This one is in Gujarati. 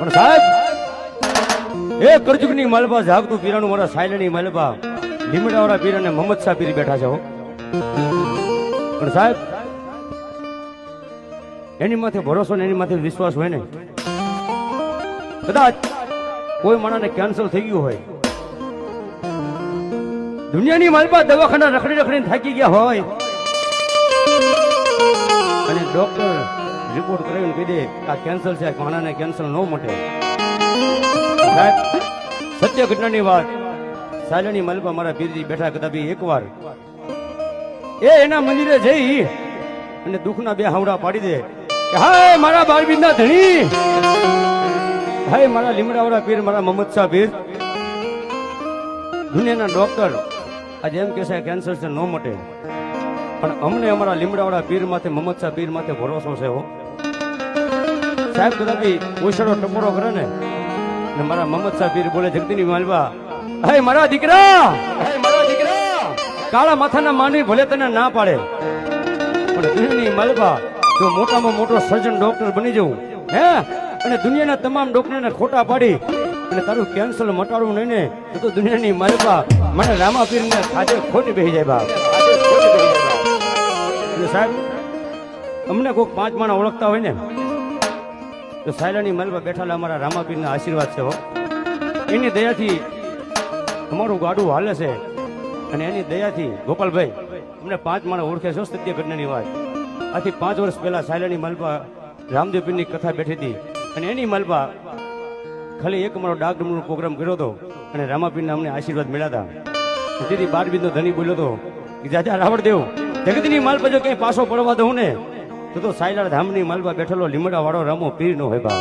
પણ સાહેબ એ કરજુકની માલબા જાગતું પીરાનું મારા સાયલાની માલબા લીમડાવાળા પીર અને મોહમ્મદ શાહ પીર બેઠા છે હો. પણ સાહેબ એની માથે ભરોસો ને એની માથે વિશ્વાસ હોય ને, કદાચ કોઈ માણસને કેન્સર થઈ ગયું હોય, દુનિયાની માલબા દવાખાના રખડી રખડીને થાકી ગયા હોય અને ડોક્ટર રિપોર્ટ કરાવીને કહી દે કે આ કેન્સર છે, માણસને કેન્સર ન મટે. સાહેબ સત્ય ઘટનાની વાત, સાયલાની માલબા મારા પીરજી બેઠા કદાપી એકવાર એ એના મંદિરે જઈ અને દુઃખના બે હાવડા પાડી દે કે હાય મારા બાળબીરના ધણી, હાય મારા લીમડાવાળા પીર, મારા મોહમ્મદ શાહ પીર, દુનિયાના ડોક્ટર આજે એમ કહેશે કેન્સર છે ન મટે, પણ અમને અમારા લીમડાવાળા પીર માથે, મોહમ્મદ શાહ પીર માથે ભરોસો છે હો. સાહેબ કદાપી ઓછડો ટપોરો કરે ને મારા મોહમ્મદ શાહ પીર બોલે જગદીની માલબા, હે મારા દીકરા, હે મારા દીકરા, કાળા માથાના માનવી ભલે તને ના પાડે, પણ દુનિયાની માલબા જો મોટામાં મોટો સર્જન ડોક્ટર બની જવું હે, અને દુનિયાના તમામ ડોક્ટરને ખોટા પાડી અને તારું કેન્સર મટાડવું નહીં ને તો દુનિયાની માલબા મને રામા પીરને ખાધે ખોટી બેસી જાય બાપ. એટલે સાહેબ અમને કોઈક 5 માણસ ઓળખતા હોય ને તો સાયલાની માલબા બેઠાલા અમારા રામા પીરના આશીર્વાદ છે હો. એની દયાથી અમારું ગાડું હાલે છે અને એની દયાથી ગોપાલભાઈ અમને 5 માણસ ઓળખે છે. સત્ય ઘટનાની વાત, આથી 5 વર્ષ પહેલા સાયલાની માલબા રામદેવ પીરની કથા બેઠી હતી અને એની માલબા ખાલી એક અમારો ડાક ડમરૂનો પ્રોગ્રામ કર્યો હતો અને રામાપીરના અમને આશીર્વાદ મળ્યા હતા. તેથી 12 ધની બોલ્યો હતો કે જાજા રાવણદેવ જગતની માલબા જો ક્યાંય પાછો પડવા દઉં ને તો સાયલા ધામની માલબા બેઠેલો લીમડા વાળો રામો પીર નો હોય બાપ.